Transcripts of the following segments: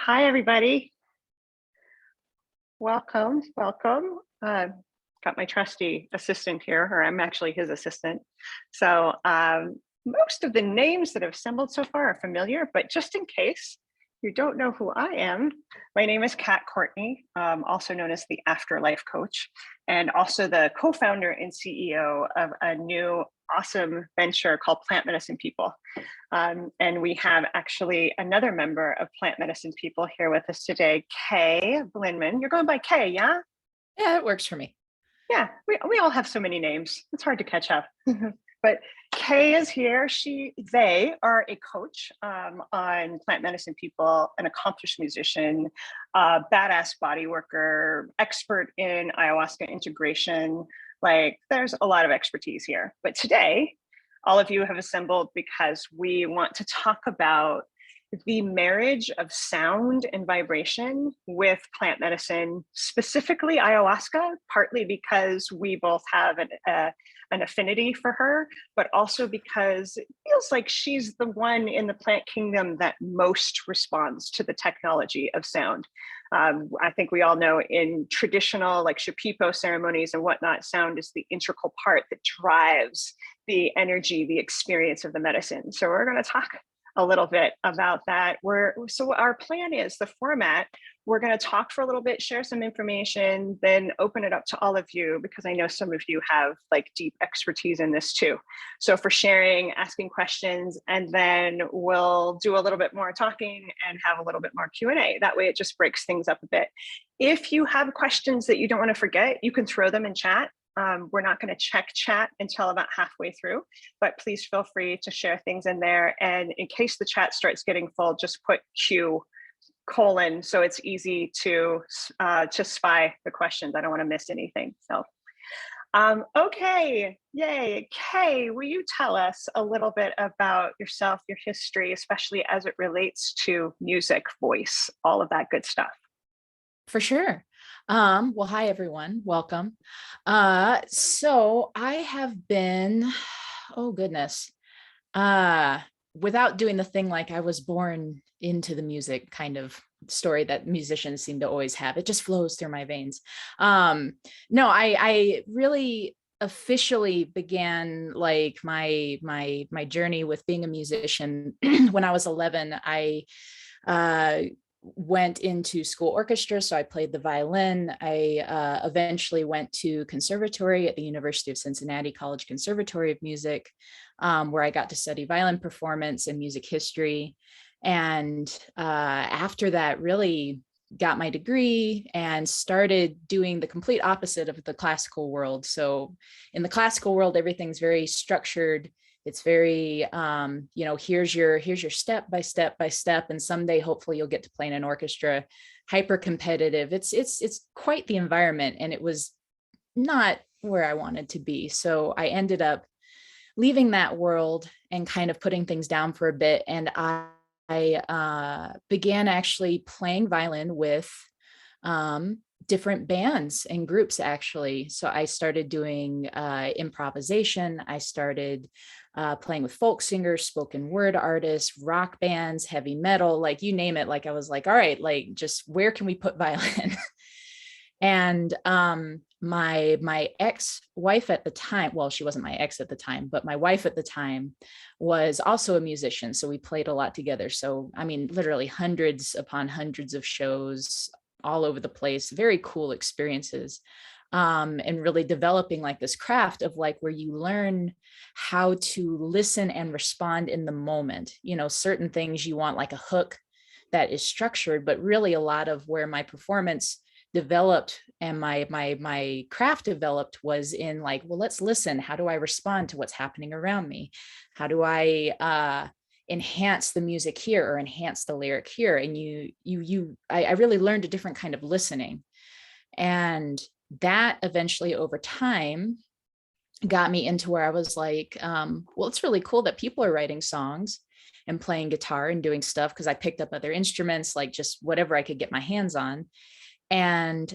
Hi, everybody. Welcome, welcome. Got my trusty assistant here, or I'm actually his assistant. So most of the names that have assembled so far are familiar, but just in case you don't know who I am, my name is Courtney, also known as the Afterlife Coach, and also the co-founder and CEO of a new awesome venture called Plant Medicine People. And we have actually another member of Plant Medicine People here with us today, Kay Blinman. You're going by Kay, yeah? Yeah, it works for me. Yeah, we all have so many names. It's hard to catch up. But Kay is here. They are a coach on Plant Medicine People, an accomplished musician, badass body worker, expert in ayahuasca integration. Like, there's a lot of expertise here. But today, all of you have assembled because we want to talk about the marriage of sound and vibration with plant medicine, specifically ayahuasca, partly because we both have an affinity for her, but also because it feels like she's the one in the plant kingdom that most responds to the technology of sound. I think we all know in traditional like Shipipo ceremonies and whatnot, sound is the integral part that drives the energy, the experience of the medicine. So we're going to talk a little bit about that. So our plan is the format. We're going to talk for a little bit, share some information, then open it up to all of you, because I know some of you have like deep expertise in this too. So for sharing, asking questions, and then we'll do a little bit more talking and have a little bit more Q&A. That way it just breaks things up a bit. If you have questions that you don't want to forget, you can throw them in chat. We're not going to check chat until about halfway through, but please feel free to share things in there. And in case the chat starts getting full, just put Q : so it's easy to spy the questions. I don't want to miss anything. So, okay, yay. Kay, will you tell us a little bit about yourself, your history, especially as it relates to music, voice, all of that good stuff? For sure. Well, hi, everyone. Welcome. So I have been, oh goodness, without doing the thing like I was born into the music kind of story that musicians seem to always have. It just flows through my veins. No, I really officially began like my journey with being a musician when I was 11. I went into school orchestra, so I played the violin. I eventually went to conservatory at the University of Cincinnati College Conservatory of Music, where I got to study violin performance and music history. And after that, really got my degree and started doing the complete opposite of the classical world. So in the classical world, everything's very structured. It's very, here's your step by step by step, and someday hopefully you'll get to play in an orchestra. Hyper competitive. It's quite the environment, and it was not where I wanted to be. So I ended up leaving that world and kind of putting things down for a bit, and I began actually playing violin with different bands and groups actually. So I started doing improvisation. I started playing with folk singers, spoken word artists, rock bands, heavy metal, like you name it. Like I was like, all right, like just where can we put violin? And my ex-wife at the time, well, she wasn't my ex at the time, but my wife at the time was also a musician. So we played a lot together. So, I mean, literally hundreds upon hundreds of shows all over the place, very cool experiences. And really developing like this craft of like where you learn how to listen and respond in the moment. You know, certain things you want like a hook that is structured, but really a lot of where my performance developed and my craft developed was in like, well, let's listen. How do I respond to what's happening around me? How do I enhance the music here or enhance the lyric here? And I really learned a different kind of listening. And that eventually over time got me into where I was like, well, it's really cool that people are writing songs and playing guitar and doing stuff, because I picked up other instruments, like just whatever I could get my hands on. And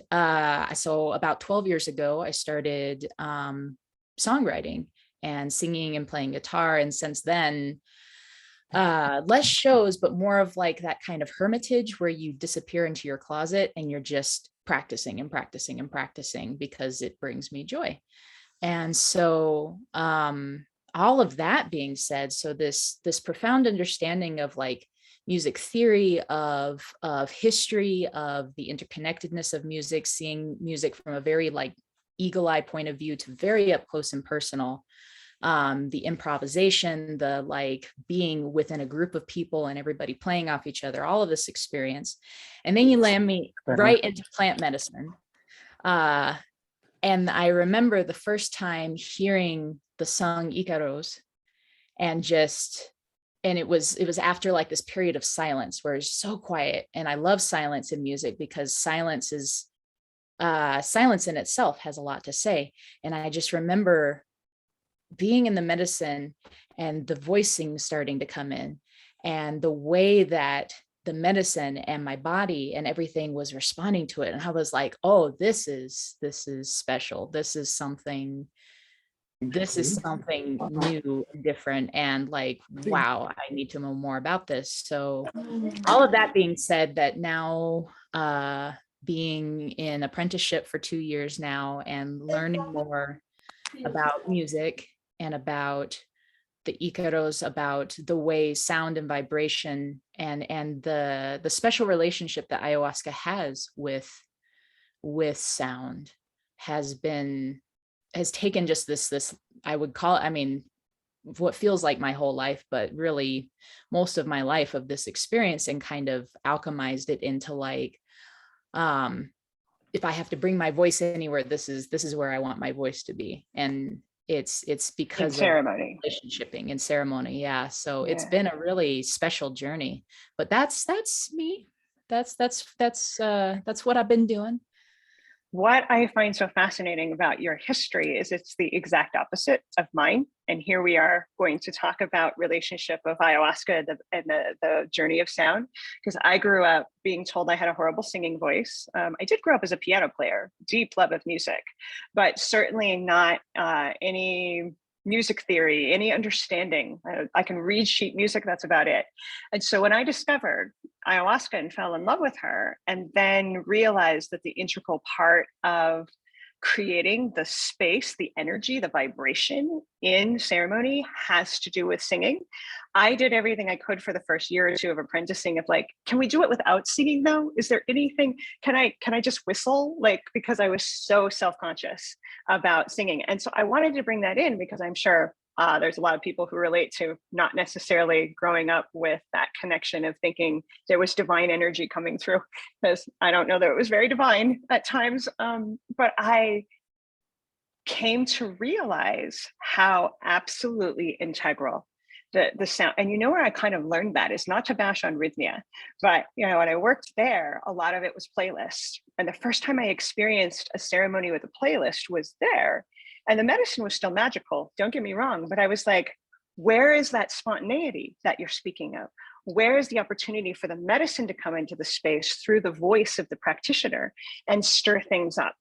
so about 12 years ago, I started songwriting and singing and playing guitar. And since then, less shows, but more of like that kind of hermitage where you disappear into your closet and you're just practicing and practicing and practicing because it brings me joy. And so all of that being said, so this profound understanding of like music theory, of history, of the interconnectedness of music, seeing music from a very like eagle eye point of view to very up close and personal, the improvisation, the like being within a group of people and everybody playing off each other, all of this experience. And then you land me right into plant medicine. And I remember the first time hearing the song Icaros, and it was after like this period of silence where it's so quiet. And I love silence in music because silence in itself has a lot to say. And I just remember being in the medicine and the voicing starting to come in, and the way that the medicine and my body and everything was responding to it. And I was like, oh, this is special. This is something new and different. And like, wow, I need to know more about this. So all of that being said, that now being in apprenticeship for 2 years now and learning more about music and about the Icaros, about the way sound and vibration and the special relationship that ayahuasca has with sound has taken just this I would call it, I mean, what feels like my whole life, but really most of my life of this experience, and kind of alchemized it into like, if I have to bring my voice anywhere, this is where I want my voice to be. And it's because in ceremony, of relationshipping and ceremony. Yeah. So it's been a really special journey, but that's me. That's what I've been doing. What I find so fascinating about your history is it's the exact opposite of mine. And here we are going to talk about relationship of ayahuasca and the journey of sound. Because I grew up being told I had a horrible singing voice. I did grow up as a piano player, deep love of music, but certainly not any music theory, any understanding. I can read sheet music, that's about it. And so when I discovered ayahuasca and fell in love with her, and then realized that the integral part of creating the space, the energy, the vibration in ceremony has to do with singing. I did everything I could for the first year or two of apprenticing of like, can we do it without singing though? Is there anything, can I just whistle? Like, because I was so self-conscious about singing. And so I wanted to bring that in because I'm sure there's a lot of people who relate to not necessarily growing up with that connection of thinking there was divine energy coming through, because I don't know that it was very divine at times. But I came to realize how absolutely integral the sound, and you know where I kind of learned that is not to bash on Rhythmia, but you know, when I worked there, a lot of it was playlist. And the first time I experienced a ceremony with a playlist was there. And the medicine was still magical, don't get me wrong, but I was like, where is that spontaneity that you're speaking of? Where is the opportunity for the medicine to come into the space through the voice of the practitioner and stir things up?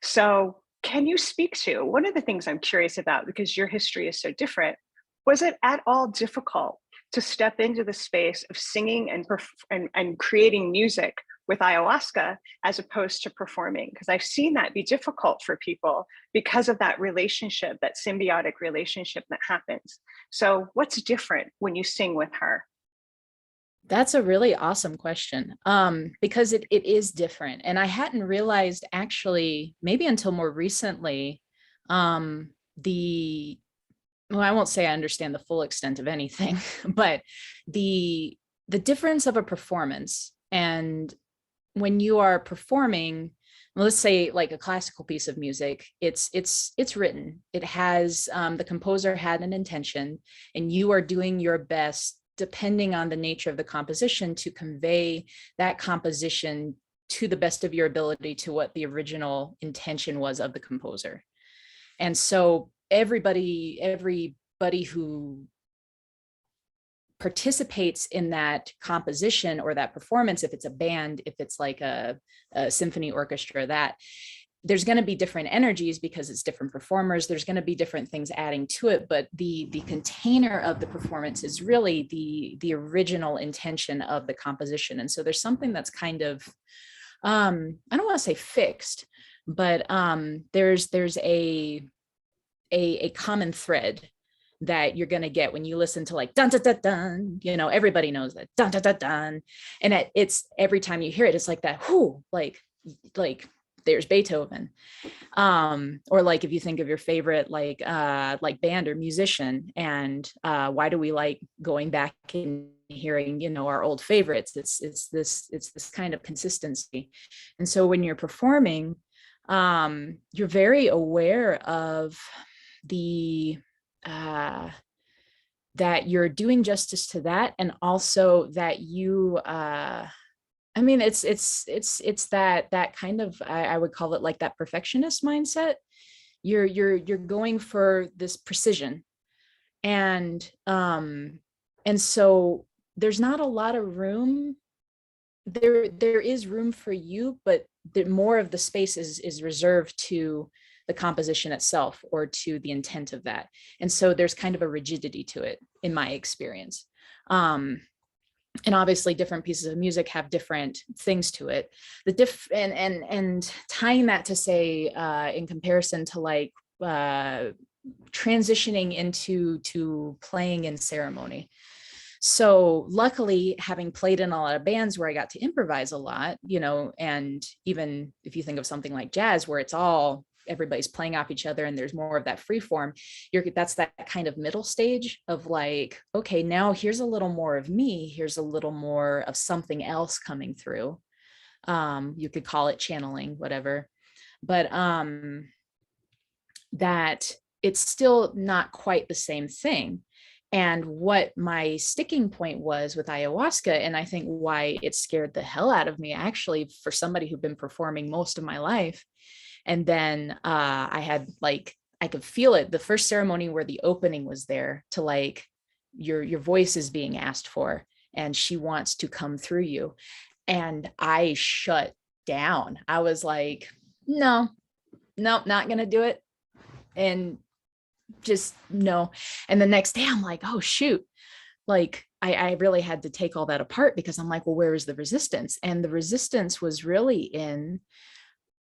So can you speak to one of the things I'm curious about, because your history is so different, was it at all difficult to step into the space of singing and creating music with ayahuasca as opposed to performing? Because I've seen that be difficult for people because of that relationship, that symbiotic relationship that happens. So what's different when you sing with her? That's a really awesome question, because it is different. And I hadn't realized actually, maybe until more recently, well, I won't say I understand the full extent of anything, but the difference of a performance. And when you are performing, well, let's say like a classical piece of music, it's written. It has the composer had an intention, and you are doing your best, depending on the nature of the composition, to convey that composition to the best of your ability to what the original intention was of the composer. And so everybody who participates in that composition or that performance, if it's a band, if it's like a symphony orchestra, that there's going to be different energies because it's different performers. There's going to be different things adding to it, but the container of the performance is really the original intention of the composition. And so there's something that's kind of, I don't want to say fixed, but there's a common thread that you're going to get when you listen to like dun dun dun dun, you know, everybody knows that dun dun dun dun, and it's every time you hear it, it's like that, whoo, like there's Beethoven. Or like if you think of your favorite like band or musician, and why do we like going back and hearing, you know, our old favorites? It's this kind of consistency. And so when you're performing, you're very aware of the that you're doing justice to that, and also that you I mean, it's that kind of, I would call it like that perfectionist mindset. You're going for this precision, and so there's not a lot of room. There is room for you, but more of the space is reserved to the composition itself, or to the intent of that. And so there's kind of a rigidity to it, in my experience. And obviously different pieces of music have different things to it. And tying that to say, in comparison to like transitioning into playing in ceremony. So luckily, having played in a lot of bands where I got to improvise a lot, you know, and even if you think of something like jazz, where it's all everybody's playing off each other and there's more of that free form, that's that kind of middle stage of like, okay, now here's a little more of me, here's a little more of something else coming through. You could call it channeling, whatever, but that it's still not quite the same thing. And what my sticking point was with ayahuasca, and I think why it scared the hell out of me, actually, for somebody who'd been performing most of my life. And then I had like, I could feel it. The first ceremony where the opening was there to like, your voice is being asked for, and she wants to come through you. And I shut down. I was like, no, not going to do it. And just no. And the next day I'm like, oh, shoot. Like I really had to take all that apart, because I'm like, well, where is the resistance? And the resistance was really in,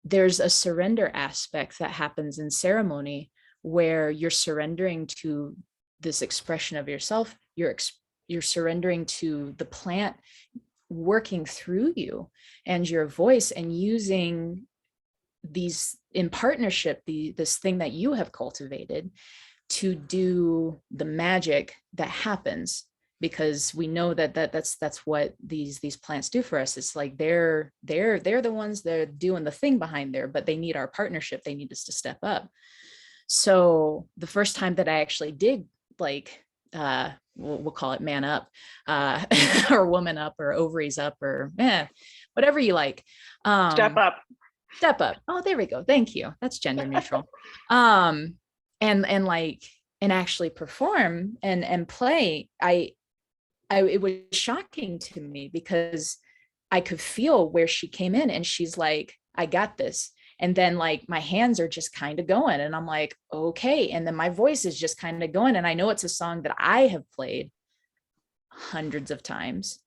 there's a surrender aspect that happens in ceremony where you're surrendering to this expression of yourself. You're surrendering to the plant working through you and your voice, and using these in partnership, this thing that you have cultivated to do the magic that happens. Because we know that's what these plants do for us. It's like they're the ones that are doing the thing behind there, but they need our partnership. They need us to step up. So the first time that I actually did, like we'll call it man up, or woman up, or ovaries up, or whatever you like. Step up. Step up. Oh, there we go. Thank you. That's gender neutral. And actually perform and play. It was shocking to me, because I could feel where she came in, and she's like, I got this. And then like my hands are just kind of going, and I'm like, okay. And then my voice is just kind of going. And I know it's a song that I have played hundreds of times,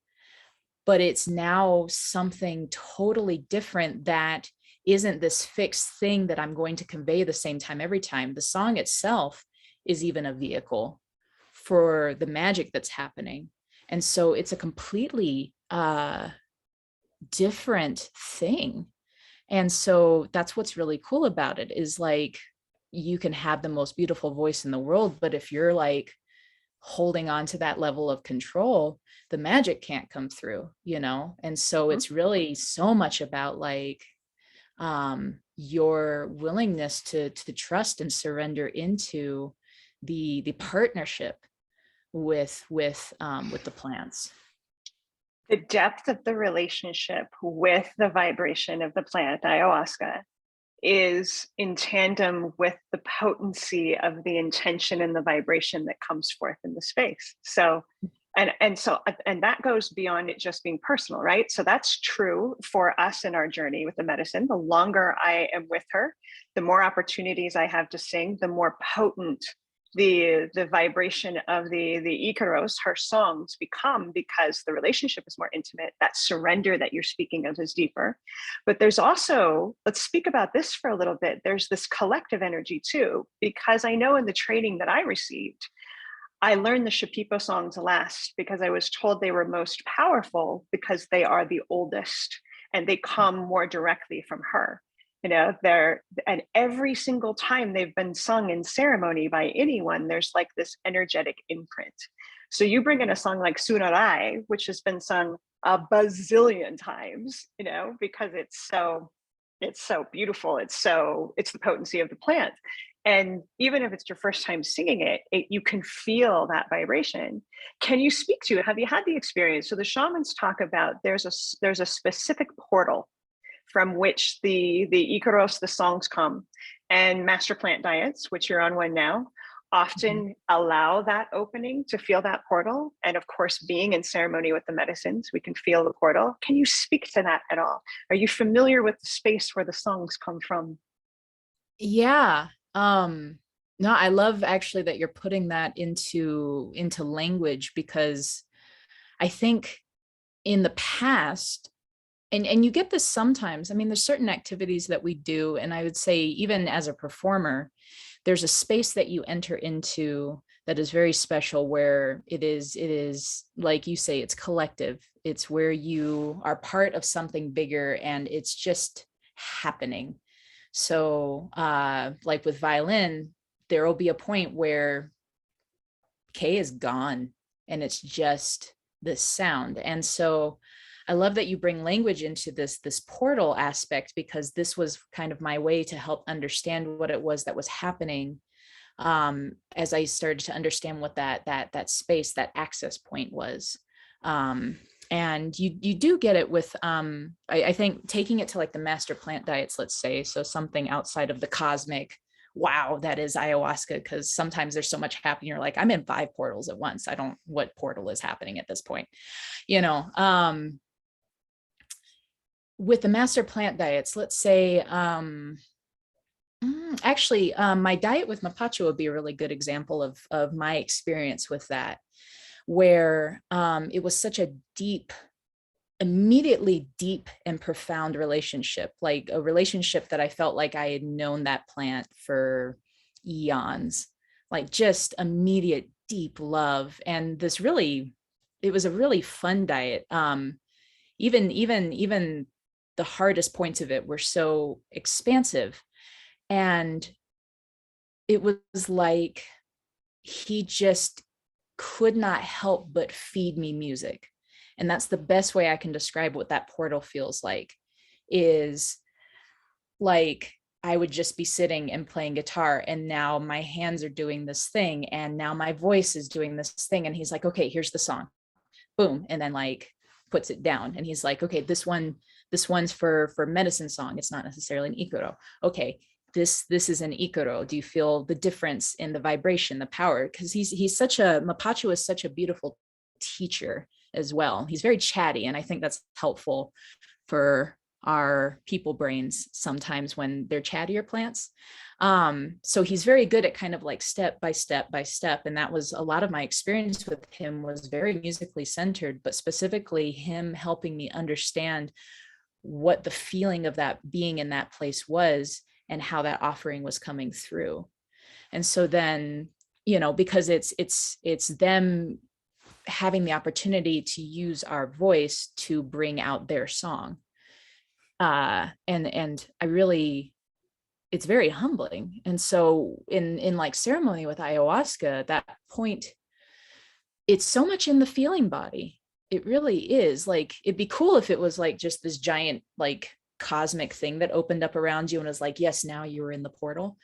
but it's now something totally different that isn't this fixed thing that I'm going to convey the same time every time. The song itself is even a vehicle for the magic that's happening. And so it's a completely different thing. And so that's what's really cool about it, is like, you can have the most beautiful voice in the world, but if you're like holding on to that level of control, the magic can't come through, you know? And so it's really so much about like your willingness to trust and surrender into the partnership with the plants. The depth of the relationship with the vibration of the plant ayahuasca is in tandem with the potency of the intention and the vibration that comes forth in the space. So And so, and that goes beyond it just being personal, right? So that's true for us in our journey with the medicine. The longer I am with her, the more opportunities I have to sing, the more potent the vibration of the Icaros, her songs, become, because the relationship is more intimate. That surrender that you're speaking of is deeper. But there's also, let's speak about this for a little bit, there's this collective energy too, because I know in the training that I received, I learned the Shipipo songs last because I was told they were most powerful because they are the oldest and they come more directly from her. You know, and every single time they've been sung in ceremony by anyone, there's like this energetic imprint. So you bring in a song like Sunarai, which has been sung a bazillion times, you know, because it's so beautiful. It's the potency of the plant. And even if it's your first time singing it, you can feel that vibration. Can you speak to it? Have you had the experience? So the shamans talk about there's a specific portal from which the Icaros, the songs come, and master plant diets, which you're on one now, often allow that opening to feel that portal. And of course, being in ceremony with the medicines, we can feel the portal. Can you speak to that at all? Are you familiar with the space where the songs come from? Yeah. No, I love actually that you're putting that into language, because I think in the past, and you get this sometimes, I mean, there's certain activities that we do, and I would say even as a performer, there's a space that you enter into that is very special, where it is like you say, it's collective. It's where you are part of something bigger and it's just happening. So like with violin, there will be a point where K is gone and it's just this sound. And so I love that you bring language into this portal aspect, because this was kind of my way to help understand what it was that was happening, as I started to understand what that space, that access point was. And you do get it with, I think taking it to like the master plant diets, let's say, so something outside of the cosmic, wow, that is ayahuasca, because sometimes there's so much happening. You're like, I'm in 5 portals at once. I don't, what portal is happening at this point, you know? With the master plant diets, let's say, actually, my diet with Mapacho would be a really good example of my experience with that, where it was such a immediately deep and profound relationship, like a relationship that I felt like I had known that plant for eons, like just immediate deep love. And this really, it was a really fun diet. Even the hardest points of it were so expansive. And it was like he just could not help but feed me music. And that's the best way I can describe what that portal feels like, is like I would just be sitting and playing guitar, and now my hands are doing this thing, and now my voice is doing this thing. And he's like, okay, here's the song, boom. And then like puts it down. And he's like, okay, this one's for medicine song. It's not necessarily an Icaro. Okay, this is an Icaro. Do you feel the difference in the vibration, the power? Because Mapacho is such a beautiful teacher as well. He's very chatty, and I think that's helpful for our people brains sometimes when they're chattier plants. So he's very good at kind of like step by step by step. And that was a lot of my experience with him, was very musically centered, but specifically him helping me understand what the feeling of that being in that place was and how that offering was coming through. And so then, you know, because it's them having the opportunity to use our voice to bring out their song. And I really, it's very humbling. And so in like ceremony with ayahuasca, that point, it's so much in the feeling body. It really is. Like, it'd be cool if it was like just this giant, like cosmic thing that opened up around you and was like, yes, now you were in the portal.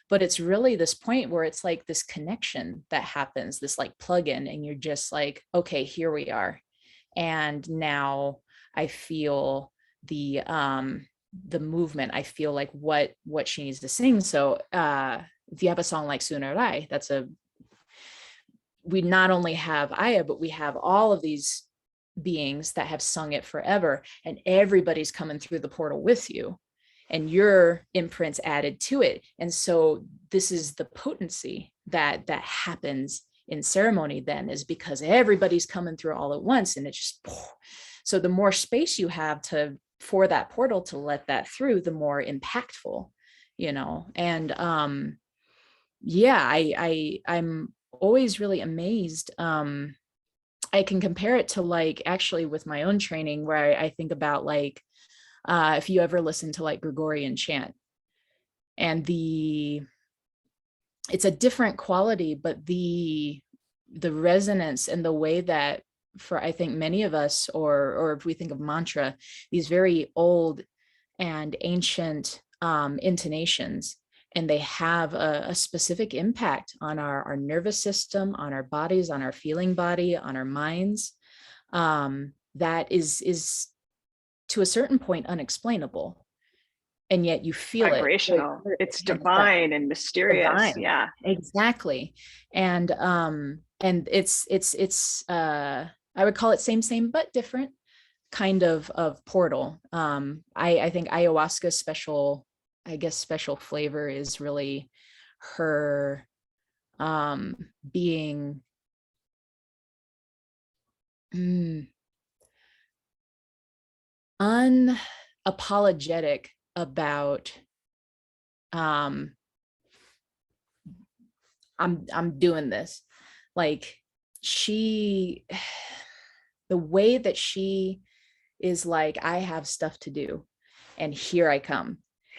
But it's really this point where it's like this connection that happens, this like plug-in, and you're just like, okay, here we are. And now I feel the movement. I feel like what she needs to sing. So if you have a song like Sunarai, we not only have Aya, but we have all of these beings that have sung it forever, and everybody's coming through the portal with you, and your imprints added to it. And so this is the potency that happens in ceremony then, is because everybody's coming through all at once, and it's just, so the more space you have for that portal to let that through, the more impactful, and I'm always really amazed. I can compare it to like actually with my own training, where I think about like if you ever listen to like Gregorian chant, and it's a different quality, but the resonance and the way that, for I think many of us, or if we think of mantra, these very old and ancient intonations, and they have a specific impact on our nervous system, on our bodies, on our feeling body, on our minds, that is to a certain point unexplainable, and yet you feel vibrational. It's divine and mysterious. Divine. Yeah, exactly. And it's I would call it same but different kind of portal. I think ayahuasca's special flavor is really her being unapologetic about I'm doing this. Like the way that she is like, I have stuff to do and here I come.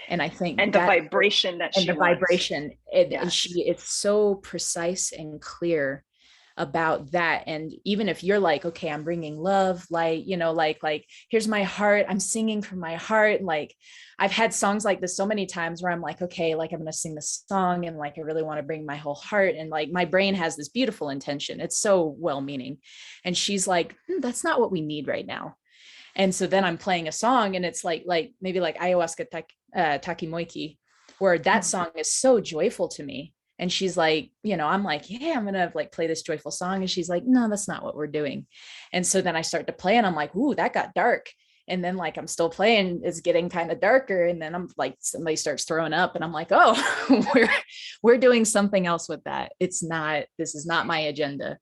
And I think and the vibration that she wants. Vibration, it's so precise and clear about that. And even if you're like, okay, I'm bringing love, light, like here's my heart, I'm singing from my heart. Like I've had songs like this so many times where I'm like, okay, like I'm going to sing this song and like I really want to bring my whole heart, and like my brain has this beautiful intention, it's so well-meaning, and she's like, that's not what we need right now. And so then I'm playing a song and it's like maybe like Ayahuasca Takimoiki, where that song is so joyful to me. And she's like, I'm like, yeah, I'm going to like play this joyful song. And she's like, no, that's not what we're doing. And so then I start to play and I'm like, ooh, that got dark. And then like, I'm still playing, it's getting kind of darker. And then I'm like, somebody starts throwing up and I'm like, oh, we're doing something else with that. This is not my agenda.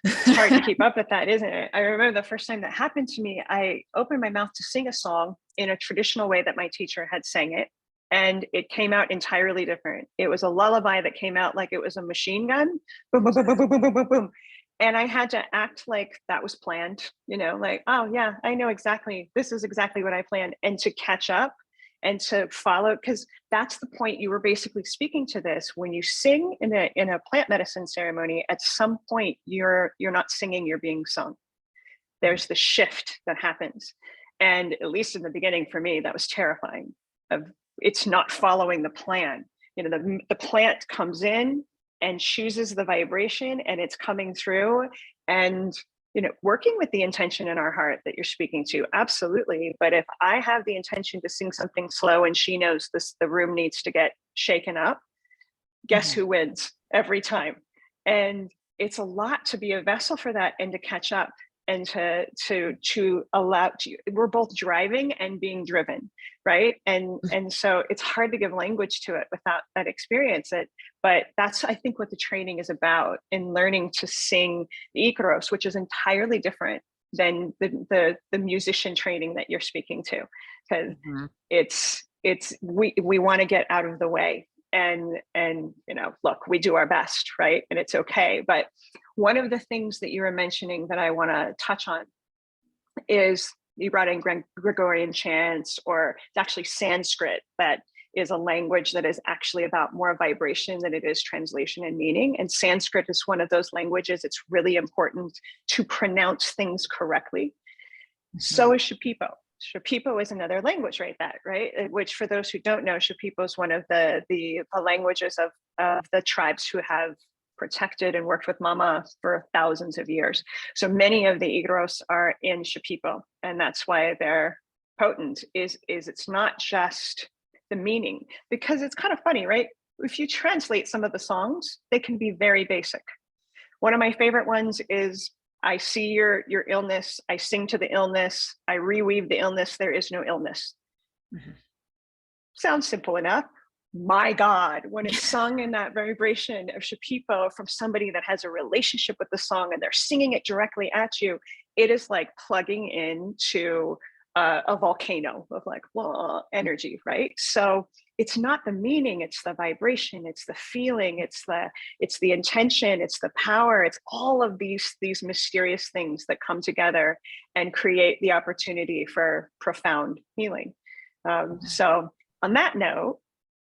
It's hard to keep up with that, isn't it? I remember the first time that happened to me, I opened my mouth to sing a song in a traditional way that my teacher had sang it. And it came out entirely different. It was a lullaby that came out like it was a machine gun. Boom, boom, boom, boom, boom, boom, boom, boom, boom. And I had to act like that was planned, like, oh yeah, I know exactly, this is exactly what I planned. And to catch up and to follow, because that's the point you were basically speaking to this. When you sing in a plant medicine ceremony, at some point you're not singing, you're being sung. There's the shift that happens. And at least in the beginning for me, that was terrifying. It's not following the plan. The plant comes in and chooses the vibration and it's coming through, and working with the intention in our heart that you're speaking to, absolutely. But if I have the intention to sing something slow and she knows the room needs to get shaken up, guess who wins every time? And it's a lot to be a vessel for that and to catch up and to allow we're both driving and being driven, right? And so it's hard to give language to it without that experience. But that's, I think, what the training is about, in learning to sing the Icaros, which is entirely different than the musician training that you're speaking to, because we want to get out of the way. And look, we do our best, right? And it's okay. But one of the things that you were mentioning that I want to touch on is you brought in Gregorian chants, or it's actually Sanskrit, that is a language that is actually about more vibration than it is translation and meaning. And Sanskrit is one of those languages. It's really important to pronounce things correctly. So is Shipibo. Shipibo is another language, right? Which, for those who don't know, Shipibo is one of the languages of the tribes who have protected and worked with Mama for thousands of years. So many of the Icaros are in Shipibo, and that's why they're potent. Is it's not just the meaning, because it's kind of funny, right? If you translate some of the songs, they can be very basic. One of my favorite ones is I see your illness, I sing to the illness, I reweave the illness, there is no illness. Mm-hmm. Sounds simple enough. My God, when it's sung in that vibration of Shipipo from somebody that has a relationship with the song and they're singing it directly at you, it is like plugging into a volcano of like energy, right? So it's not the meaning, it's the vibration, it's the feeling, it's the intention, it's the power, it's all of these mysterious things that come together and create the opportunity for profound healing. So on that note,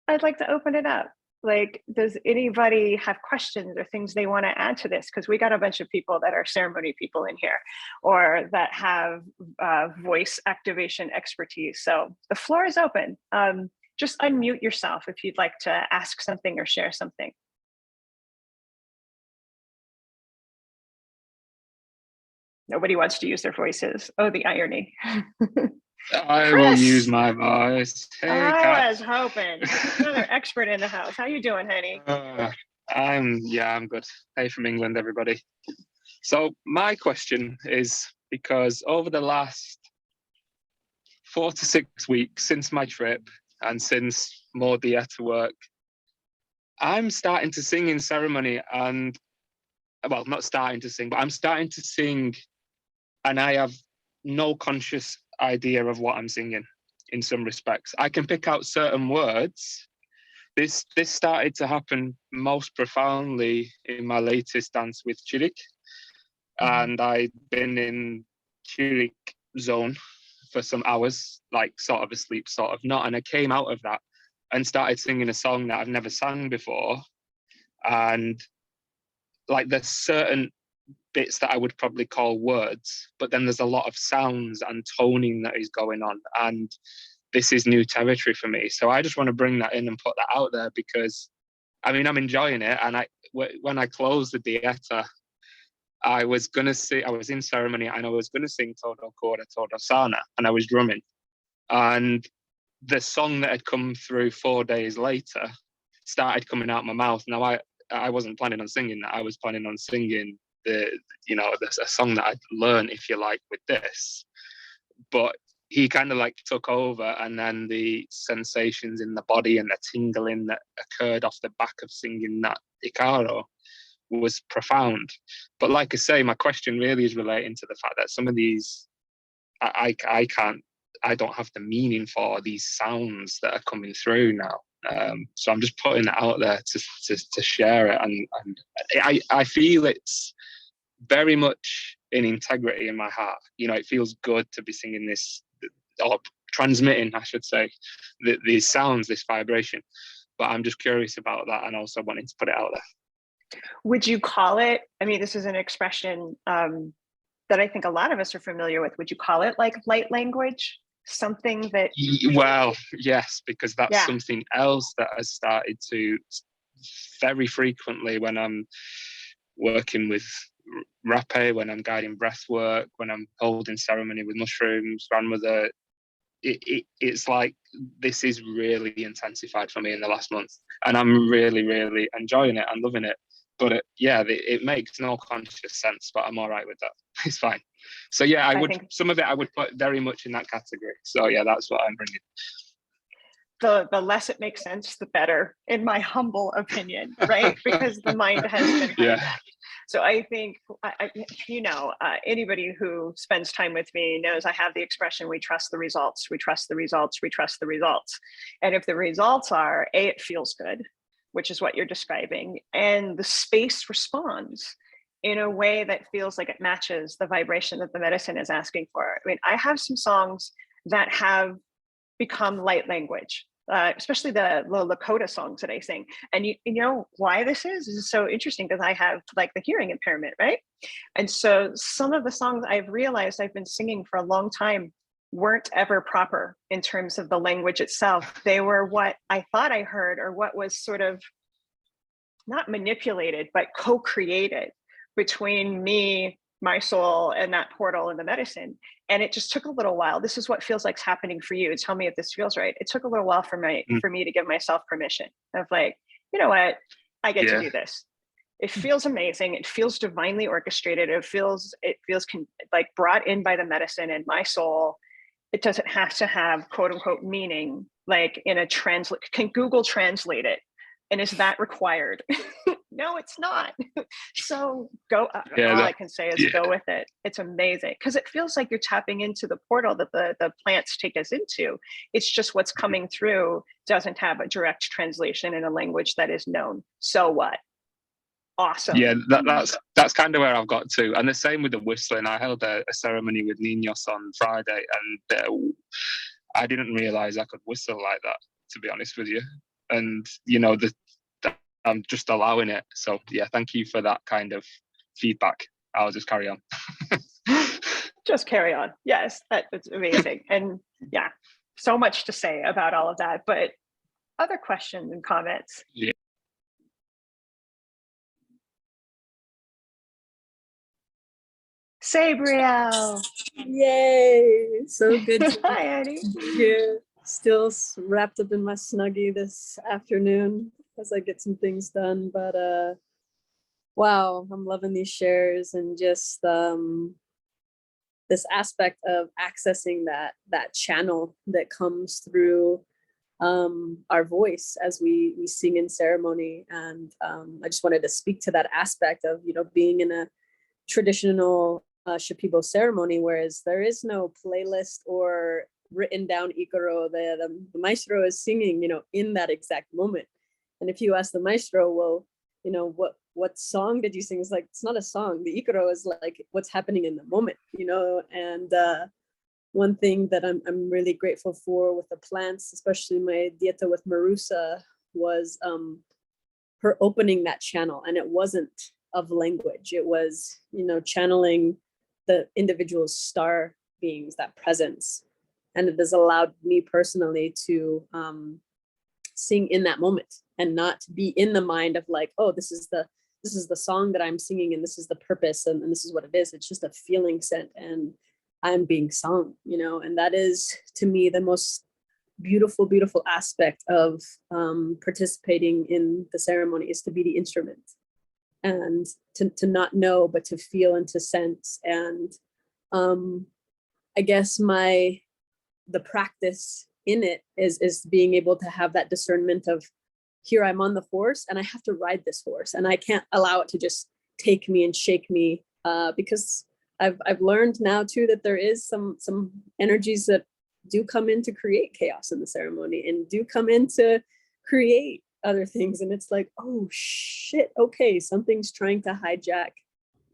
I'd like to open it up. Like, does anybody have questions or things they want to add to this? Because we got a bunch of people that are ceremony people in here, or that have voice activation expertise. So the floor is open. Just unmute yourself if you'd like to ask something or share something. Nobody wants to use their voices. Oh, the irony. I will use my voice. Hey, I was hoping. Another expert in the house. How you doing, honey? I'm good. Hey from England, everybody. So my question is, because over the last 4 to 6 weeks since my trip and since more dieta work, I'm starting to sing in ceremony, and well, not starting to sing, but I'm starting to sing, and I have no conscious idea of what I'm singing in some respects. I can pick out certain words. This started to happen most profoundly in my latest dance with Chirik. And I'd been in Chirik zone for some hours, like sort of asleep, sort of not. And I came out of that and started singing a song that I've never sang before. And like there's certain bits that I would probably call words, but then there's a lot of sounds and toning that is going on, and this is new territory for me. So I just want to bring that in and put that out there, because I mean, I'm enjoying it. And when I closed the dieta, I was in ceremony and I was going to sing Todo Cora, Todo Sana, and I was drumming, and the song that had come through 4 days later started coming out my mouth. Now I wasn't planning on singing that. I was planning on singing there's a song that I'd learned, if you like, with this, but he kind of like took over, and then the sensations in the body and the tingling that occurred off the back of singing that Icaro was profound. But like I say, my question really is relating to the fact that some of these I don't have the meaning for these sounds that are coming through now. So I'm just putting it out there to share it, and I feel it's very much in integrity in my heart. It feels good to be singing this, or transmitting, I should say, these sounds, this vibration. But I'm just curious about that, and also wanting to put it out there. Would you call it, I mean, this is an expression that I think a lot of us are familiar with. Would you call it like light language? Something that... Well, yes, because that's something else that has started to very frequently when I'm working with rapé, when I'm guiding breath work, when I'm holding ceremony with mushrooms, grandmother. It's like this is really intensified for me in the last month, and I'm really, really enjoying it and loving it. But it makes no conscious sense, but I'm all right with that. It's fine. So I would think some of it I would put very much in that category. So that's what I'm bringing. The less it makes sense, the better, in my humble opinion, right? Because the mind has been hijacked. So I think, anybody who spends time with me knows I have the expression, we trust the results, we trust the results, we trust the results. And if the results are, it feels good, which is what you're describing, and the space responds in a way that feels like it matches the vibration that the medicine is asking for. I mean, I have some songs that have become light language, especially the Lakota songs that I sing. And you know why this is? This is so interesting, because I have like the hearing impairment, right? And so some of the songs I've realized I've been singing for a long time weren't ever proper in terms of the language itself. They were what I thought I heard, or what was sort of not manipulated, but co-created between me, my soul, and that portal in the medicine. And it just took a little while. This is what feels like happening for you. Tell me if this feels right. It took a little while for me to give myself permission of like, you know what, I get to do this. It feels amazing. It feels divinely orchestrated. It feels like brought in by the medicine and my soul. It doesn't have to have quote unquote meaning, like in a translate. Can Google translate it? And is that required? No, it's not. So go, all I can say is go with it. It's amazing because it feels like you're tapping into the portal that the plants take us into. It's just what's coming through doesn't have a direct translation in a language that is known. So what? Awesome. Yeah, that's kind of where I've got to. And the same with the whistling. I held a ceremony with Ninos on Friday, and I didn't realize I could whistle like that, to be honest with you. And, you know, I'm just allowing it. So, yeah, thank you for that kind of feedback. I'll just carry on. Just carry on. Yes, that's amazing. And yeah, so much to say about all of that. But other questions and comments? Yeah. Sabriel. Yay! So good to Hi, Annie. be here. Still wrapped up in my Snuggie this afternoon as I get some things done. But wow, I'm loving these shares and just this aspect of accessing that channel that comes through our voice as we sing in ceremony. And I just wanted to speak to that aspect of, you know, being in a traditional Shipibo ceremony, whereas there is no playlist or written down Icaro. The maestro is singing, you know, in that exact moment. And if you ask the maestro, well, you know, what song did you sing? It's like, it's not a song. The Icaro is like what's happening in the moment, you know. And one thing that I'm really grateful for with the plants, especially my dieta with Marusa, was her opening that channel. And it wasn't of language. It was, you know, channeling the individual star beings, that presence. And it has allowed me personally to sing in that moment and not be in the mind of like, oh, this is the song that I'm singing and this is the purpose and this is what it is. It's just a feeling sent and I'm being sung, you know. And that is, to me, the most beautiful, beautiful aspect of participating in the ceremony, is to be the instrument and to not know, but to feel and to sense. And I guess the practice in it is being able to have that discernment of, here I'm on the horse and I have to ride this horse and I can't allow it to just take me and shake me, because I've learned now too that there is some energies that do come in to create chaos in the ceremony and do come in to create other things. And it's like, oh shit, okay, something's trying to hijack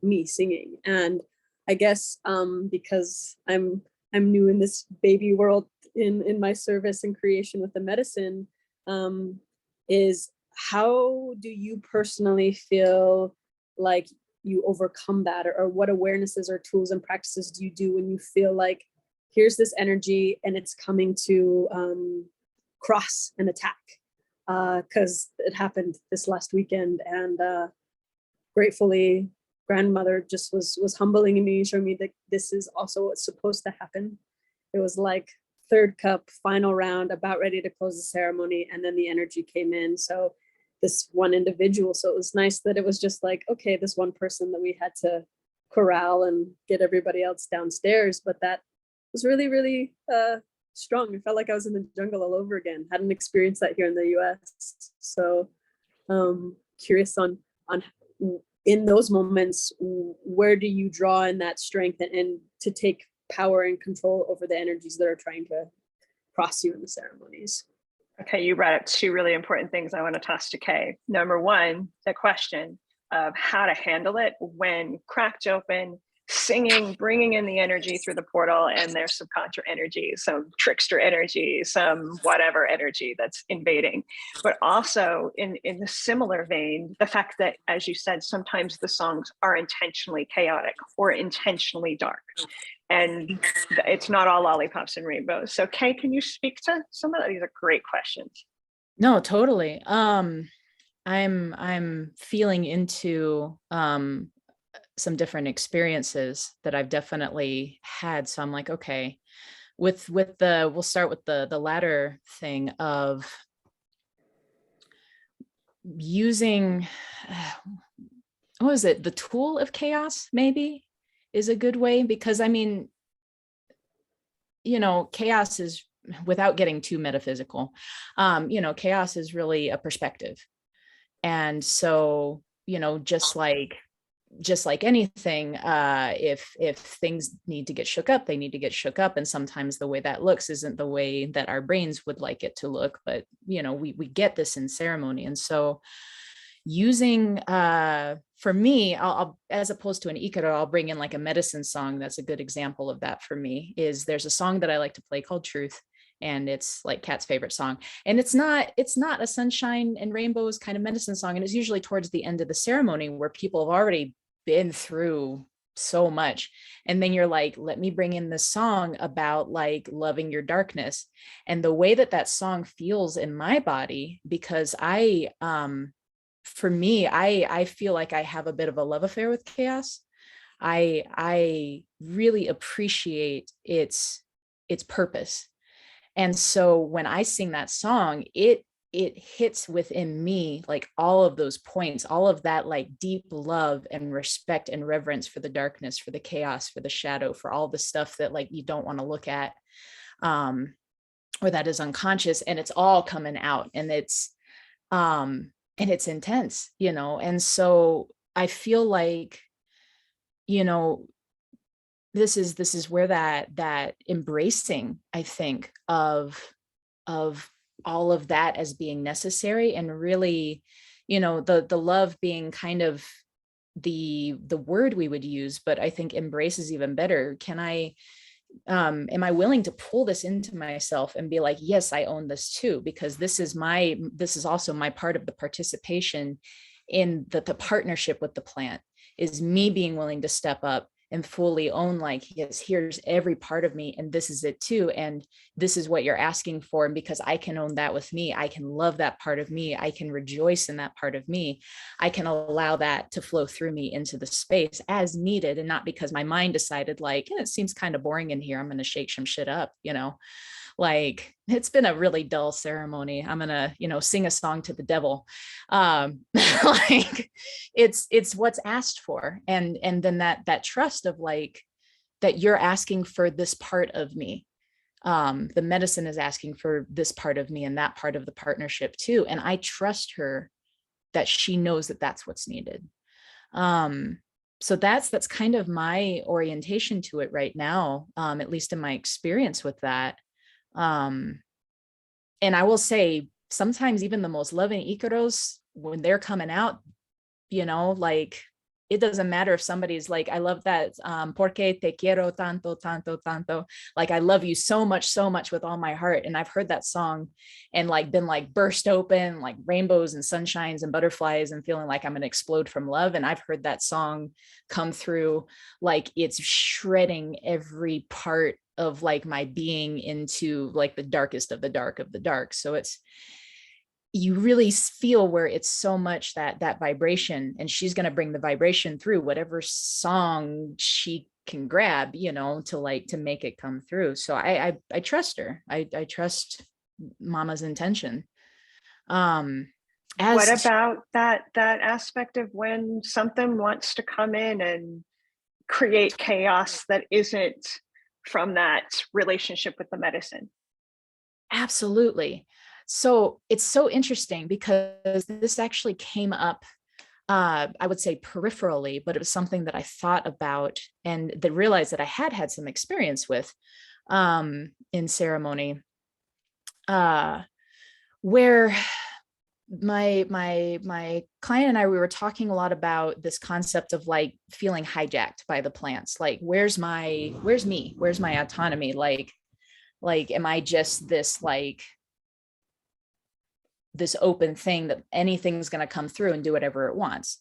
me singing. And I guess because I'm new in this baby world in my service and creation with the medicine, is how do you personally feel like you overcome that, or what awarenesses or tools and practices do you do when you feel like here's this energy and it's coming to cross and attack? Because it happened this last weekend, and gratefully grandmother just was humbling me and showing me that this is also what's supposed to happen. It was like third cup, final round, about ready to close the ceremony, and then the energy came in. So this one individual, so it was nice that it was just like, okay, this one person that we had to corral and get everybody else downstairs, but that was really, really strong. It felt like I was in the jungle all over again. Hadn't experienced that here in the US. So curious on in those moments, where do you draw in that strength and to take power and control over the energies that are trying to cross you in the ceremonies? Okay, you brought up two really important things I want to toss to Kay. Number one, the question of how to handle it when cracked open, singing, bringing in the energy through the portal, and there's some contra energy, some trickster energy, some whatever energy that's invading. But also in the similar vein, the fact that, as you said, sometimes the songs are intentionally chaotic or intentionally dark. And it's not all lollipops and rainbows. So Kay, can you speak to some of these? Are great questions. No, totally. I'm feeling into some different experiences that I've definitely had. So I'm like, okay, we'll start with the latter thing of using what is it? The tool of chaos, maybe, is a good way, because I mean, chaos is, without getting too metaphysical, chaos is really a perspective. And so, just like anything, if things need to get shook up, they need to get shook up. And sometimes the way that looks isn't the way that our brains would like it to look. But, we get this in ceremony. And so using, for me, I'll as opposed to an Icaro, I'll bring in like a medicine song. That's a good example of that for me. Is there's a song that I like to play called Truth. And it's like Kat's favorite song. And it's not a sunshine and rainbows kind of medicine song. And it's usually towards the end of the ceremony where people have already been through so much. And then you're like, let me bring in this song about like loving your darkness. And the way that that song feels in my body, because for me, I feel like I have a bit of a love affair with chaos. I really appreciate its purpose. And so when I sing that song, it hits within me, like all of those points, all of that like deep love and respect and reverence for the darkness, for the chaos, for the shadow, for all the stuff that like you don't want to look at, or that is unconscious, and it's all coming out, and it's intense, and so I feel like, this is where that embracing, I think, of all of that as being necessary, and really, the love being kind of the word we would use, but I think embrace is even better. Am I willing to pull this into myself and be like, yes, I own this too, because this is also my part of the participation in the partnership with the plant, is me being willing to step up and fully own, like, yes, here's every part of me, and this is it too, and this is what you're asking for. And because I can own that with me, I can love that part of me, I can rejoice in that part of me, I can allow that to flow through me into the space as needed, and not because my mind decided like, it seems kind of boring in here, I'm going to shake some shit up, like it's been a really dull ceremony, I'm gonna sing a song to the devil. Like it's what's asked for, and then that trust of like, that you're asking for this part of me, the medicine is asking for this part of me, and that part of the partnership too, and I trust her that she knows that that's what's needed. So that's kind of my orientation to it right now, at least in my experience with that. And I will say, sometimes even the most loving Icaros, when they're coming out, like, it doesn't matter if somebody's like, I love that, porque te quiero tanto, tanto, tanto. Like, I love you so much with all my heart. And I've heard that song and like been like burst open, like rainbows and sunshines and butterflies, and feeling like I'm going to explode from love. And I've heard that song come through, like it's shredding every part of like my being into like the darkest of the dark of the dark. So you really feel where it's so much that vibration, and she's going to bring the vibration through whatever song she can grab, to make it come through. So I trust her. I trust Mama's intention. What about that aspect of when something wants to come in and create chaos that isn't from that relationship with the medicine? Absolutely. So it's so interesting, because this actually came up, I would say peripherally, but it was something that I thought about and that realized that I had some experience with, in ceremony, where my client and I, we were talking a lot about this concept of like feeling hijacked by the plants. Like, where's me? Where's my autonomy? Like, am I just this open thing that anything's going to come through and do whatever it wants?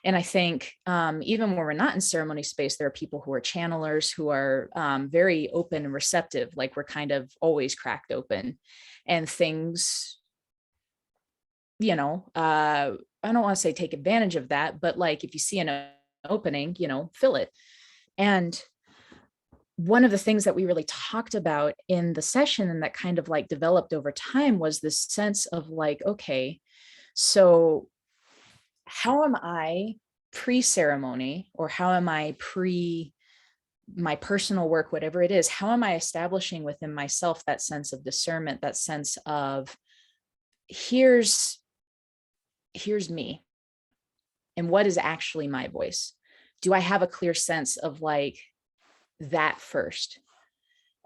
And I think, even when we're not in ceremony space, there are people who are channelers, who are very open and receptive. Like, we're kind of always cracked open, and things, I don't want to say take advantage of that, but like, if you see an opening, fill it. And one of the things that we really talked about in the session, and that kind of like developed over time, was this sense of like, okay, so how am I pre-ceremony, or how am I pre my personal work, whatever it is, how am I establishing within myself that sense of discernment, that sense of here's me, and what is actually my voice? Do I have a clear sense of like that first?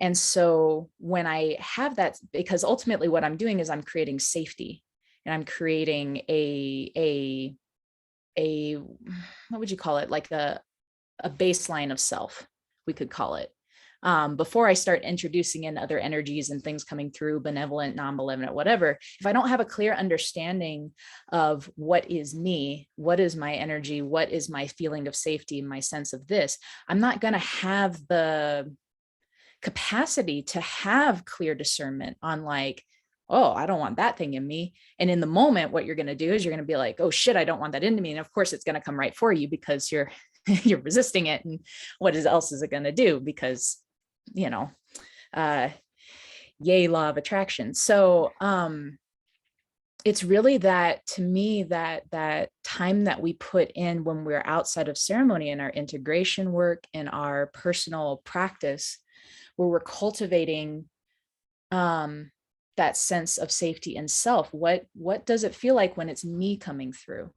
And so when I have that, because ultimately what I'm doing is I'm creating safety, and I'm creating a what would you call it? Like a baseline of self, we could call it. Before I start introducing in other energies and things coming through, benevolent, non-benevolent, whatever, if I don't have a clear understanding of what is me, what is my energy, what is my feeling of safety, my sense of this, I'm not going to have the capacity to have clear discernment on like, oh, I don't want that thing in me. And in the moment, what you're going to do is you're going to be like, oh shit, I don't want that into me. And of course it's going to come right for you because you're you're resisting it. And what else is it going to do? Because, you know, yay, law of attraction. So it's really that, to me, that time that we put in when we're outside of ceremony, in our integration work, in our personal practice, where we're cultivating that sense of safety and self. What does it feel like when it's me coming through?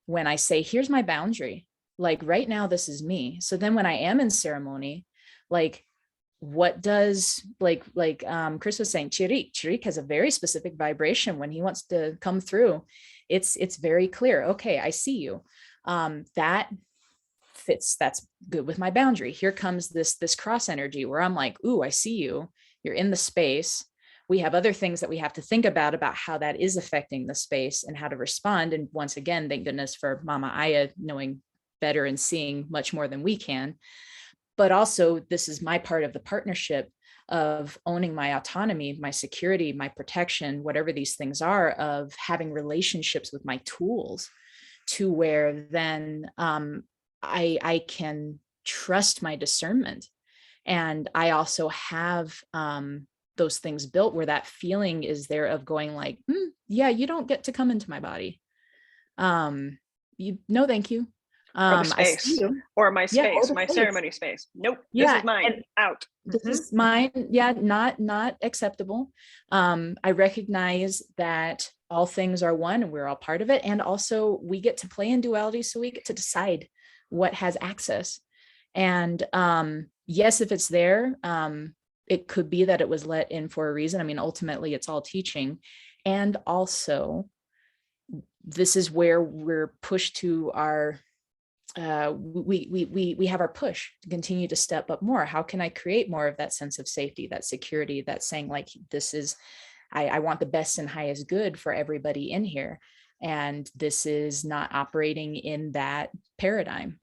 When I say, here's my boundary, like right now, this is me. So then when I am in ceremony, like what does, like Chris was saying, Chirik has a very specific vibration when he wants to come through. It's very clear. Okay, I see you. That fits, that's good with my boundary. Here comes this cross energy where I'm like, ooh, I see you. You're in the space. We have other things that we have to think about how that is affecting the space and how to respond. And once again, thank goodness for Mama Aya knowing better and seeing much more than we can. But also, this is my part of the partnership of owning my autonomy, my security, my protection, whatever these things are, of having relationships with my tools, to where then I can trust my discernment. And I also have those things built where that feeling is there of going like, yeah, you don't get to come into my body. No, thank you. Or the space, or my space, my ceremony space. Nope, this is mine. Out. This is mine. Yeah, not acceptable. I recognize that all things are one and we're all part of it. And also we get to play in duality, so we get to decide what has access. And yes, if it's there, it could be that it was let in for a reason. I mean, ultimately it's all teaching. And also this is where we're pushed to our we have our push to continue to step up more. How can I create more of that sense of safety, that security, that saying like, this is, I want the best and highest good for everybody in here. And this is not operating in that paradigm.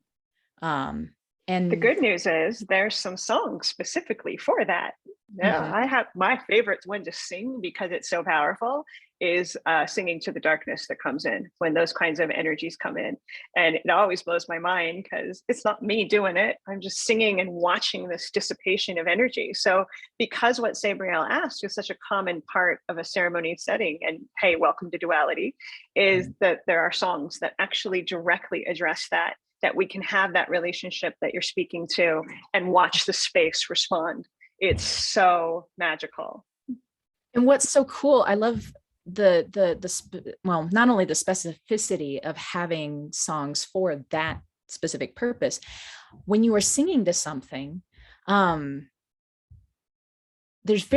And the good news is there's some songs specifically for that. Yeah, I have my favorite one to sing because it's so powerful is singing to the darkness that comes in when those kinds of energies come in. And it always blows my mind because it's not me doing it. I'm just singing and watching this dissipation of energy. So because what Sabriel asked is such a common part of a ceremony setting, and hey, welcome to duality, is that there are songs that actually directly address that we can have that relationship that you're speaking to and watch the space respond. It's so magical. And what's so cool, I love well, not only the specificity of having songs for that specific purpose. When you are singing to something, there's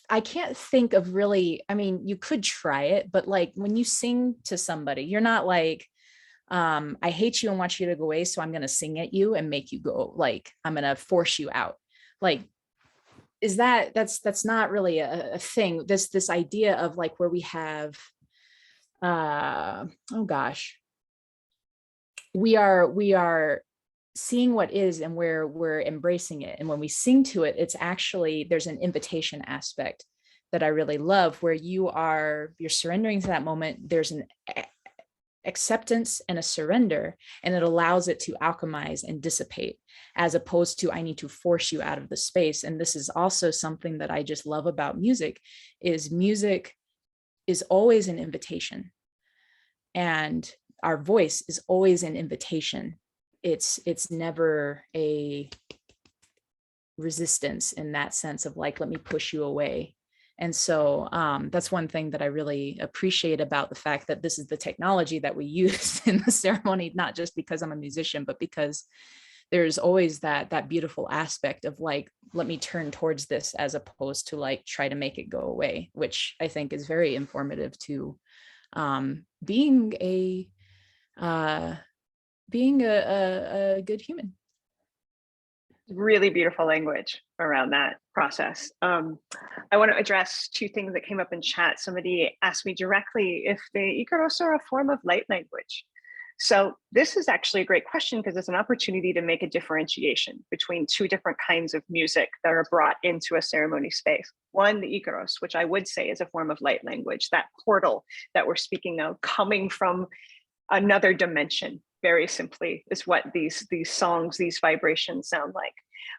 I can't think of really, I mean, you could try it, but like when you sing to somebody, you're not like, I hate you and want you to go away, so I'm going to sing at you and make you go, like, I'm going to force you out. Like, is that's not really a thing. This idea of like where we have, oh gosh, we are seeing what is and where we're embracing it. And when we sing to it, it's actually, there's an invitation aspect that I really love, where you're surrendering to that moment. There's an acceptance and a surrender, and it allows it to alchemize and dissipate, as opposed to I need to force you out of the space. And this is also something that I just love about music is always an invitation. And our voice is always an invitation. It's never a resistance in that sense of like, let me push you away. And so that's one thing that I really appreciate about the fact that this is the technology that we use in the ceremony, not just because I'm a musician, but because there's always that beautiful aspect of like, let me turn towards this as opposed to like try to make it go away, which I think is very informative to being a good human. Really beautiful language around that process. I want to address two things that came up in chat. Somebody asked me directly if the Icaros are a form of light language. So this is actually a great question because it's an opportunity to make a differentiation between two different kinds of music that are brought into a ceremony space. One, the Icaros, which I would say is a form of light language, that portal that we're speaking of coming from another dimension, very simply, is what these songs, these vibrations sound like.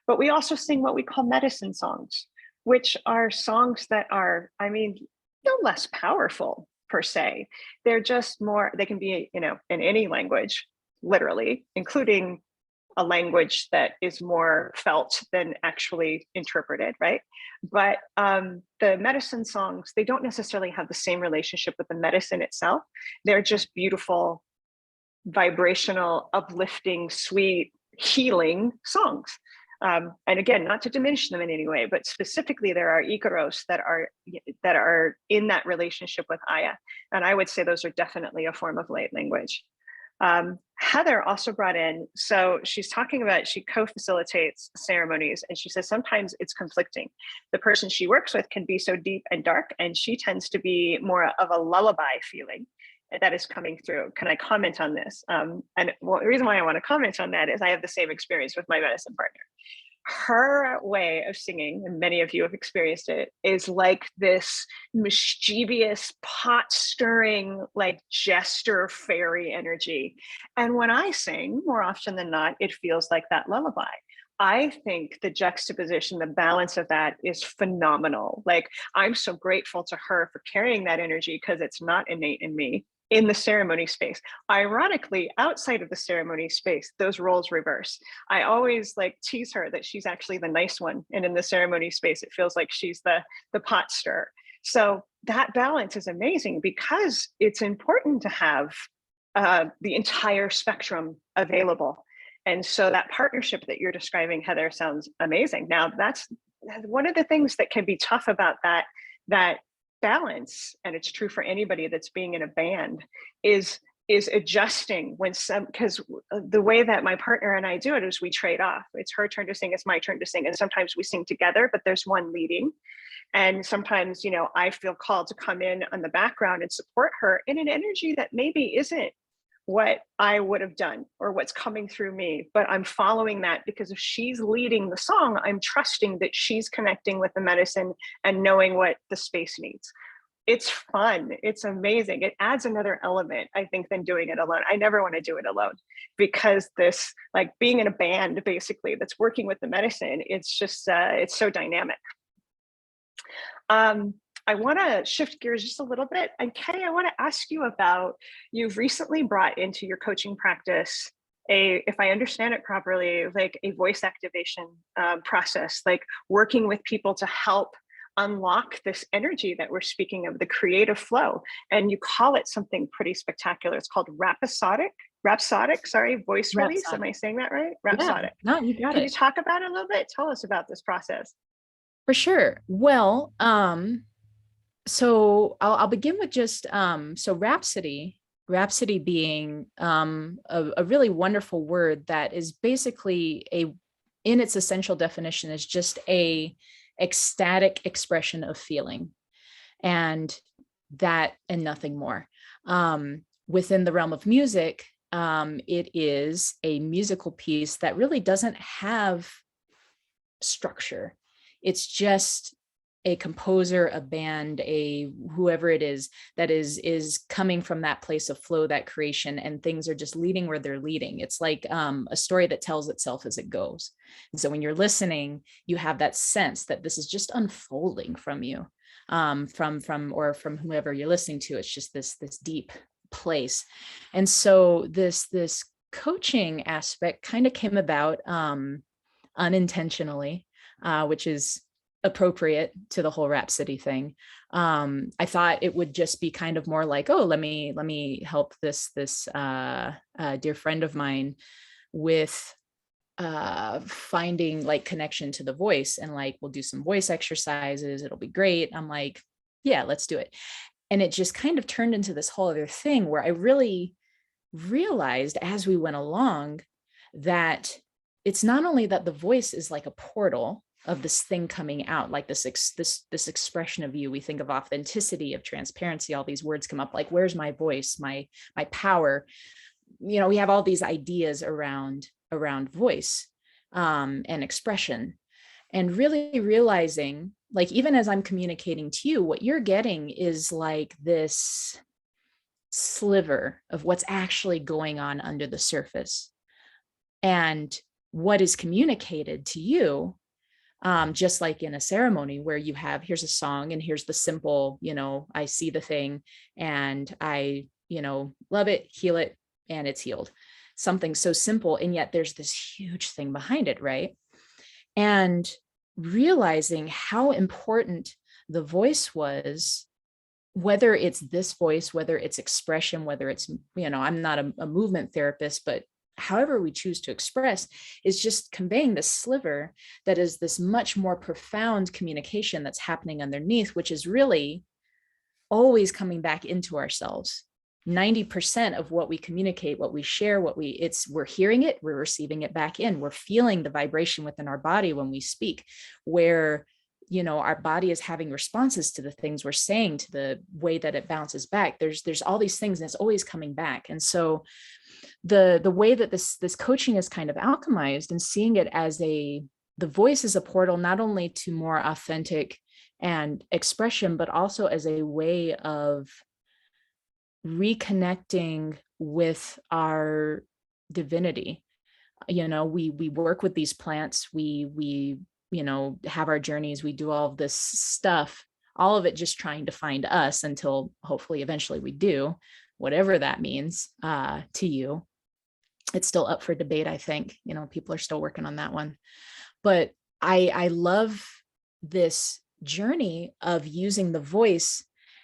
But we also sing what we call medicine songs, which are songs that are, I mean, no less powerful per se. They're just more, they can be, you know, in any language, literally, including a language that is more felt than actually interpreted, right? But the medicine songs, they don't necessarily have the same relationship with the medicine itself. They're just beautiful, vibrational, uplifting, sweet, healing songs. And again, not to diminish them in any way, but specifically there are Icaros that are in that relationship with Aya. And I would say those are definitely a form of light language. Heather also brought in, so she's talking about, she co-facilitates ceremonies, and she says sometimes it's conflicting. The person she works with can be so deep and dark, and she tends to be more of a lullaby feeling that is coming through. Can I comment on this? And well, the reason why I want to comment on that is I have the same experience with my medicine partner. Her way of singing, and many of you have experienced it, is like this mischievous, pot-stirring, like jester fairy energy. And when I sing, more often than not, it feels like that lullaby. I think the juxtaposition, the balance of that is phenomenal. Like, I'm so grateful to her for carrying that energy because it's not innate in me in the ceremony space. Ironically, outside of the ceremony space, those roles reverse. I always like tease her that she's actually the nice one. And in the ceremony space, it feels like she's the pot stirrer. So that balance is amazing because it's important to have the entire spectrum available. And so that partnership that you're describing, Heather, sounds amazing. Now, that's one of the things that can be tough about that balance, and it's true for anybody that's being in a band, is adjusting when because the way that my partner and I do it is we trade off. It's her turn to sing, it's my turn to sing. And sometimes we sing together, but there's one leading. And sometimes, you know, I feel called to come in on the background and support her in an energy that maybe isn't what I would have done or what's coming through me, but I'm following that because if she's leading the song, I'm trusting that she's connecting with the medicine and knowing what the space needs. It's fun. It's amazing. It adds another element, I think, than doing it alone. I never want to do it alone because this, like being in a band, basically, that's working with the medicine, it's just, it's so dynamic. I want to shift gears just a little bit. And Kay, I want to ask you about, you've recently brought into your coaching practice if I understand it properly, like a voice activation process, like working with people to help unlock this energy that we're speaking of, the creative flow. And you call it something pretty spectacular. It's called rhapsodic, voice release. Am I saying that right? Rhapsodic. Yeah, no, you got it. Can you talk about it a little bit? Tell us about this process. For sure. Well, so I'll begin with just, so rhapsody being a really wonderful word that is basically in its essential definition is just a ecstatic expression of feeling, and nothing more. Within the realm of music, it is a musical piece that really doesn't have structure. It's just a composer, a band, whoever it is that is coming from that place of flow, that creation, and things are just leading where they're leading. It's like a story that tells itself as it goes. And so when you're listening, you have that sense that this is just unfolding from you, from whoever you're listening to. It's just this deep place. And so this coaching aspect kind of came about unintentionally, which is appropriate to the whole Rhapsody thing. I thought it would just be kind of more like, oh, let me help this dear friend of mine with finding like connection to the voice, and like we'll do some voice exercises, it'll be great. I'm like, yeah, let's do it. And it just kind of turned into this whole other thing where I really realized as we went along that it's not only that the voice is like a portal of this thing coming out, like this expression of you. We think of authenticity, of transparency, all these words come up, like, where's my voice, my power? You know, we have all these ideas around voice and expression, and really realizing, like, even as I'm communicating to you, what you're getting is like this sliver of what's actually going on under the surface. And what is communicated to you, just like in a ceremony where you have, here's a song and here's the simple, you know, I see the thing and I, you know, love it, heal it, and it's healed. Something so simple, and yet there's this huge thing behind it, right? And realizing how important the voice was, whether it's this voice, whether it's expression, whether it's, you know, I'm not a movement therapist, but however we choose to express is just conveying this sliver that is this much more profound communication that's happening underneath, which is really always coming back into ourselves. 90% of what we communicate, what we share, we're hearing it, we're receiving it back in, we're feeling the vibration within our body when we speak, where, you know, our body is having responses to the things we're saying, to the way that it bounces back. There's all these things, and it's always coming back. And so the way that this coaching is kind of alchemized, and seeing it as the voice is a portal, not only to more authentic and expression, but also as a way of reconnecting with our divinity. You know, we work with these plants, we you know, have our journeys, we do all of this stuff, all of it just trying to find us, until hopefully eventually we do, whatever that means to you. It's still up for debate, I think. You know, people are still working on that one. But I love this journey of using the voice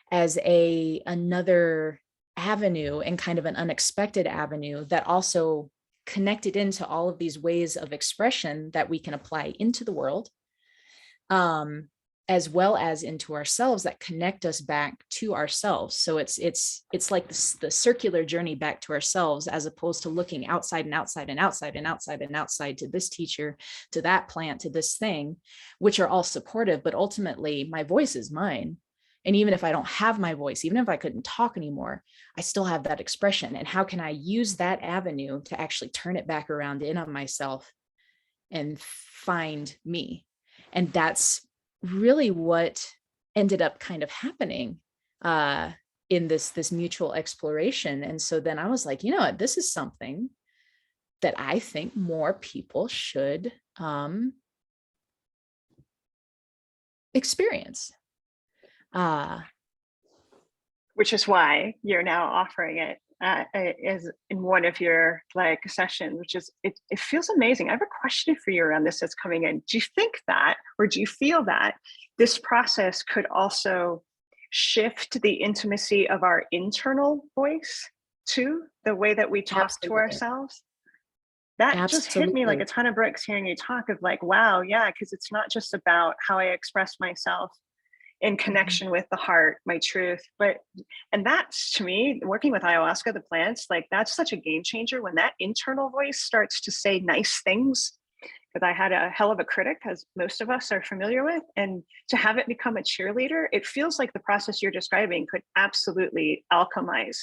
as another avenue, and kind of an unexpected avenue that also connected into all of these ways of expression that we can apply into the world, as well as into ourselves, that connect us back to ourselves. So it's like the circular journey back to ourselves, as opposed to looking outside and outside and outside and outside and outside, to this teacher, to that plant, to this thing, which are all supportive, but ultimately my voice is mine. And even if I don't have my voice, even if I couldn't talk anymore, I still have that expression. And how can I use that avenue to actually turn it back around in on myself and find me? And that's really what ended up kind of happening in this mutual exploration. And so then I was like, you know what, this is something that I think more people should experience. Which is why you're now offering it as in one of your like sessions, which is, it feels amazing. I have a question for you around this that's coming in. Do you think that, or do you feel that this process could also shift the intimacy of our internal voice to the way that we talk to ourselves? That just hit me like a ton of bricks hearing you talk of like, wow, yeah, because it's not just about how I express myself in connection with the heart, my truth, and that's, to me, working with ayahuasca, the plants, like that's such a game changer when that internal voice starts to say nice things. Because I had a hell of a critic, as most of us are familiar with, and to have it become a cheerleader, it feels like the process you're describing could absolutely alchemize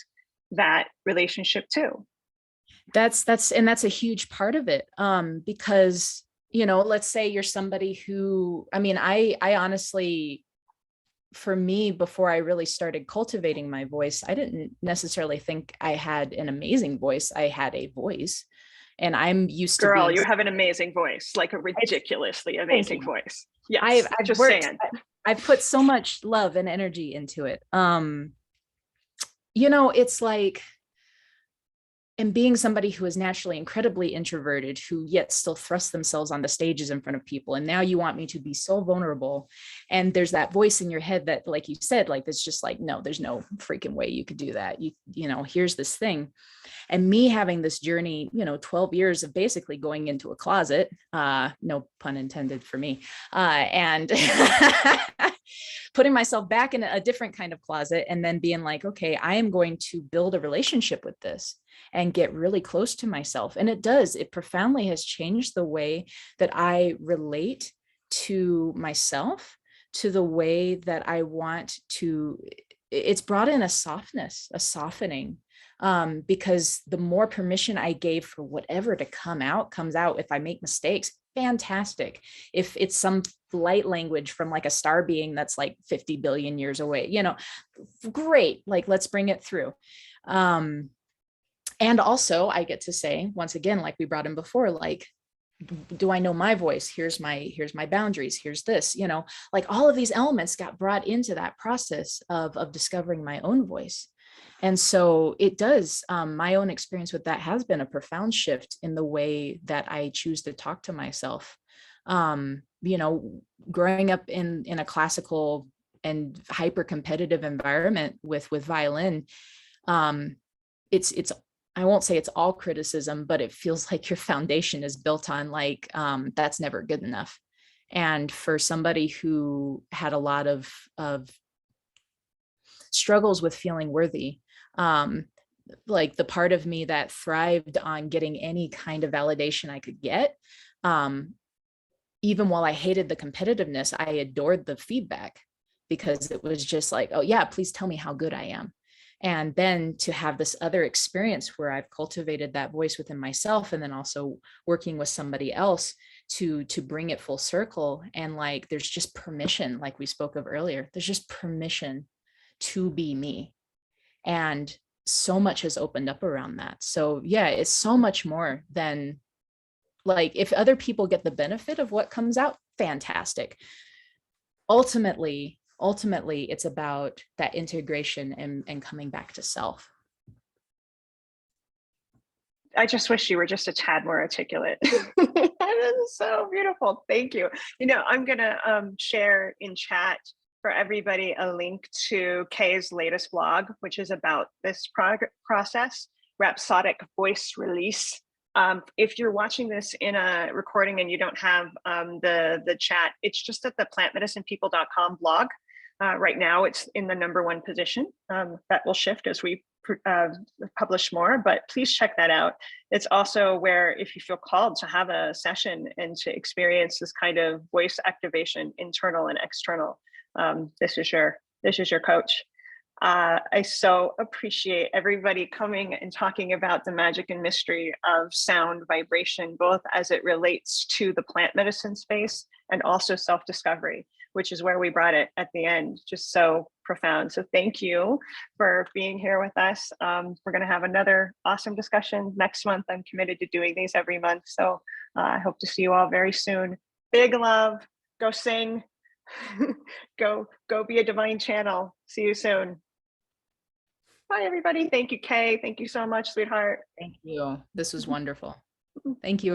that relationship too. That's a huge part of it, because, you know, let's say you're somebody who, I mean, I honestly, for me, before I really started cultivating my voice, I didn't necessarily think I had an amazing voice. I had a voice, and I'm used to Girl, you have an amazing voice, like a ridiculously amazing voice. Yes, I've just worked, saying. I've put so much love and energy into it. it's like, and being somebody who is naturally incredibly introverted, who yet still thrusts themselves on the stages in front of people. And now you want me to be so vulnerable. And there's that voice in your head that, like you said, like, it's just like, no, there's no freaking way you could do that. Here's this thing. And me having this journey, 12 years of basically going into a closet, no pun intended for me, and putting myself back in a different kind of closet, and then being like, okay, I am going to build a relationship with this and get really close to myself. And it profoundly has changed the way that I relate to myself, to the way that I want to, it's brought in a softness, a softening, because the more permission I gave for whatever to come out, comes out. If I make mistakes, fantastic. If it's some light language from like a star being that's like 50 billion years away, great, like, let's bring it through. And also I get to say, once again, like we brought in before, like, do I know my voice? Here's my boundaries. Here's this, like all of these elements got brought into that process of discovering my own voice. And so it does, my own experience with that has been a profound shift in the way that I choose to talk to myself. Growing up in a classical and hyper competitive environment with violin, it's I won't say it's all criticism, but it feels like your foundation is built on like, that's never good enough. And for somebody who had a lot of struggles with feeling worthy, like the part of me that thrived on getting any kind of validation I could get, even while I hated the competitiveness, I adored the feedback, because it was just like, oh yeah, please tell me how good I am. And then to have this other experience where I've cultivated that voice within myself, and then also working with somebody else to bring it full circle. And like, there's just permission, like we spoke of earlier, there's just permission to be me. And so much has opened up around that. So yeah, it's so much more than, like, if other people get the benefit of what comes out, fantastic. Ultimately, it's about that integration and coming back to self. I just wish you were just a tad more articulate. That is so beautiful. Thank you. I'm going to share in chat for everybody a link to Kay's latest blog, which is about this process, rhapsodic voice release. If you're watching this in a recording and you don't have the chat, it's just at the plantmedicinepeople.com blog. Right now, it's in the #1 position. That will shift as we publish more, but please check that out. It's also where, if you feel called to have a session and to experience this kind of voice activation, internal and external, this is your coach. I so appreciate everybody coming and talking about the magic and mystery of sound vibration, both as it relates to the plant medicine space and also self-discovery, which is where we brought it at the end. Just so profound. So thank you for being here with us. We're going to have another awesome discussion next month. I'm committed to doing these every month. So I hope to see you all very soon. Big love. Go sing. Go be a divine channel. See you soon. Bye, everybody. Thank you, Kay. Thank you so much, sweetheart. Thank you. This was wonderful. Thank you.